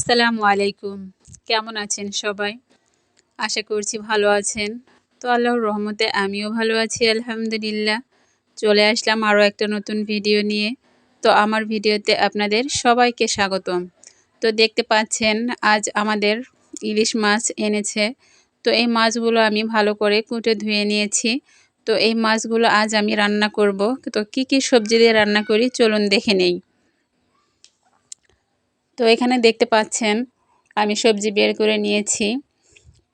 আসসালামু আলাইকুম। কেমন আছেন সবাই? আশা করছি ভালো আছেন। তো আল্লাহর রহমতে আমিও ভালো আছি আলহামদুলিল্লাহ। চলে আসলাম আরও একটা নতুন ভিডিও নিয়ে। তো আমার ভিডিওতে আপনাদের সবাইকে স্বাগতম। তো দেখতে পাচ্ছেন আজ আমাদের ইলিশ মাছ এনেছে। তো এই মাছগুলো আমি ভালো করে কুটে ধুয়ে নিয়েছি। তো এই মাছগুলো আজ আমি রান্না করব। তো কি সবজি দিয়ে রান্না করি চলুন দেখে নেই। তো এখানে দেখতে পাচ্ছেন আমি সবজি বের করে নিয়েছি।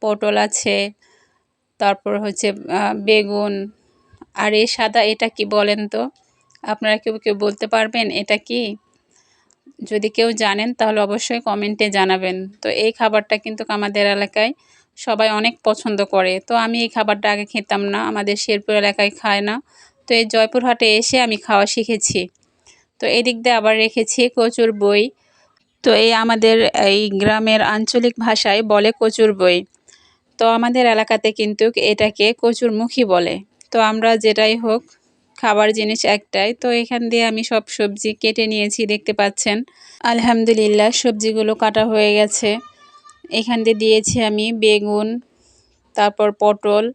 পটল আছে, তারপর হচ্ছে বেগুন। আর এই সাদা এটা কি বলেন তো? আপনারা কেউ বলতে পারবেন এটা কি? যদি কেউ জানেন তাহলে অবশ্যই কমেন্টে জানাবেন। তো এই খাবারটা কিন্তু আমাদের এলাকায় সবাই অনেক পছন্দ করে। তো আমি এই খাবারটা আগে খেতাম না, আমাদের শেরপুর এলাকায় খায় না। তো এই জয়পুরহাটে এসে আমি খাওয়া শিখেছি। তো এদিক দিয়ে আবার রেখেছি কচুর বই। তো এই আমাদের এই গ্রামের আঞ্চলিক ভাষায় বলে কচুর বই। তো আমাদের এলাকাতে কিন্তু এটাকে কচুরমুখী বলে। তো আমরা যেটাই হোক খাবার জিনিস একটাই। তো এখান দিয়ে আমি সব সবজি কেটে নিয়েছি দেখতে পাচ্ছেন। আলহামদুলিল্লাহ সবজিগুলো কাটা হয়ে গেছে। এখান দিয়ে দিয়েছি আমি বেগুন, তারপর পটল,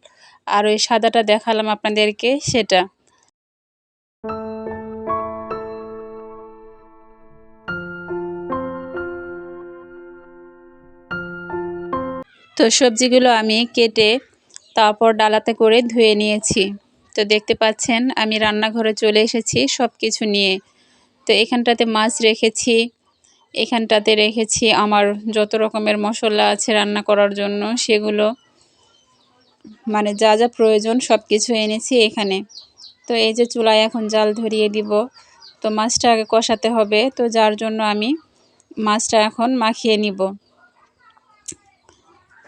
আর ওই সাদাটা দেখালাম আপনাদেরকে সেটা। তো সবজিগুলো আমি কেটে তারপর ডালাতে করে ধুয়ে নিয়েছি। তো দেখতে পাচ্ছেন আমি রান্নাঘরে চলে এসেছি সব কিছু নিয়ে। তো এখানটাতে মাছ রেখেছি, এখানটাতে রেখেছি আমার যত রকমের মশলা আছে রান্না করার জন্য সেগুলো, মানে যা যা প্রয়োজন সব কিছু এনেছি এখানে। তো এই যে চুলায় এখন জাল ধরিয়ে দিব। তো মাছটা আগে কষাতে হবে, তো যার জন্য আমি মাছটা এখন মাখিয়ে নিব।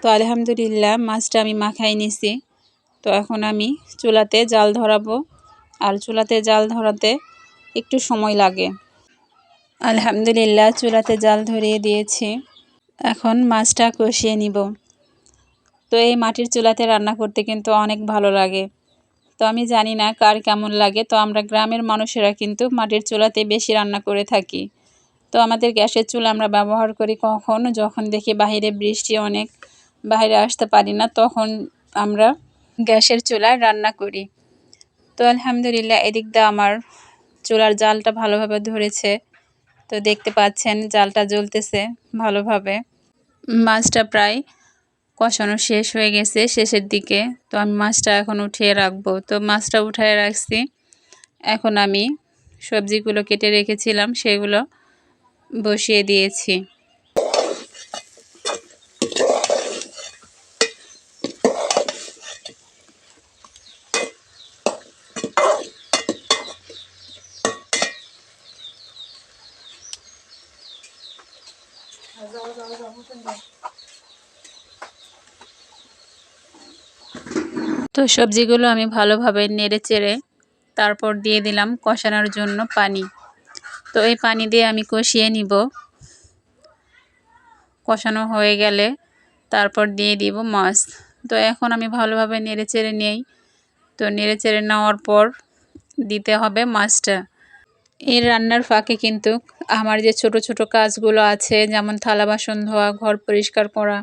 তো আলহামদুলিল্লাহ মাছটা আমি মাখাই নিছি। তো এখন আমি চুলাতে জাল ধরাবো, আর চুলাতে জাল ধরাতে একটু সময় লাগে। আলহামদুলিল্লাহ চুলাতে জাল ধরিয়ে দিয়েছি, এখন মাছটা কষিয়ে নিব। তো এই মাটির চুলাতে রান্না করতে কিন্তু অনেক ভালো লাগে। তো আমি জানি না কার কেমন লাগে। তো আমরা গ্রামের মানুষেরা কিন্তু মাটির চুলাতে বেশি রান্না করে থাকি। তো আমাদের গ্যাসের চুলা আমরা ব্যবহার করি কখন, যখন দেখি বাইরে বৃষ্টি অনেক, বাইরে আসতে পারি না, তখন আমরা গ্যাসের চুলায় রান্না করি। তো আলহামদুলিল্লাহ এদিক দিয়ে আমার চুলার জালটা ভালোভাবে ধরেছে। তো দেখতে পাচ্ছেন জালটা জ্বলতেছে ভালোভাবে। মাছটা প্রায় কষানো শেষ হয়ে গেছে শেষের দিকে। তো আমি মাছটা এখন উঠিয়ে রাখবো। তো মাছটা উঠিয়ে রাখছি। এখন আমি সবজিগুলো কেটে রেখেছিলাম সেগুলো বসিয়ে দিয়েছি। তো সবজিগুলো আমি ভালোভাবে নেড়ে চেড়ে তারপর দিয়ে দিলাম কষানোর জন্য পানি। তো এই পানি দিয়ে আমি কষিয়ে নিব। কষানো হয়ে গেলে তারপর দিয়ে দিব মাছ। তো এখন আমি ভালোভাবে নেড়ে চেড়ে নেই। তো নেড়ে চেড়ে নেওয়ার পর দিতে হবে মাছটা। এই রান্নার ফাঁকে কিন্তু আমার যে ছোট ছোট কাজগুলো আছে, যেমন থালা বাসন ধোয়া, ঘর পরিষ্কার করা,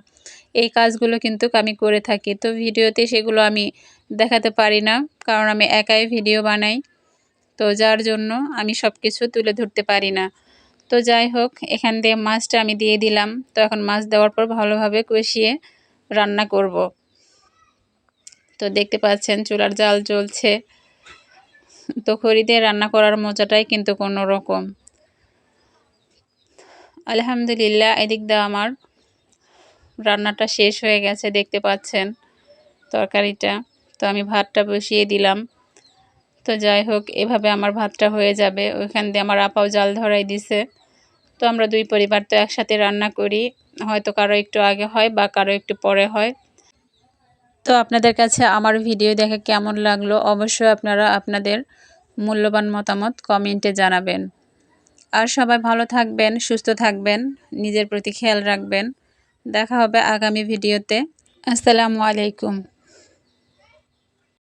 এই কাজগুলো কিন্তু আমি করে থাকি। তো ভিডিওতে সেগুলো আমি দেখাতে পারি না, কারণ আমি একাই ভিডিও বানাই। তো যার জন্য আমি সব কিছু তুলে ধরতে পারি না। তো যাই হোক এখান দিয়ে মাছটা আমি দিয়ে দিলাম। তো এখন মাছ দেওয়ার পর ভালোভাবে কষিয়ে রান্না করব। তো দেখতে পাচ্ছেন চুলার জাল জ্বলছে। তো খড়ি দিয়ে রান্না করার মজাটাই কিন্তু কোনো রকম। আলহামদুলিল্লাহ এদিক দিয়ে আমার রান্নাটা শেষ হয়ে গেছে দেখতে পাচ্ছেন তরকারিটা। তো আমি ভাতটা বসিয়ে দিলাম। তো যাই হোক এভাবে আমার ভাতটা হয়ে যাবে। ওইখান দিয়ে আমার আপাও জাল ধরাই দিছে। তো আমরা দুই পরিবার তো একসাথে রান্না করি, হয়তো কারো একটু আগে হয় বা কারো একটু পরে হয়। তো আপনাদের কাছে আমার ভিডিও দেখে কেমন লাগলো অবশ্যই আপনারা আপনাদের মূল্যবান মতামত কমেন্টে জানাবেন। আর সবাই ভালো থাকবেন, সুস্থ থাকবেন, নিজের প্রতি খেয়াল রাখবেন। দেখা হবে আগামী ভিডিওতে। আসসালামু আলাইকুম।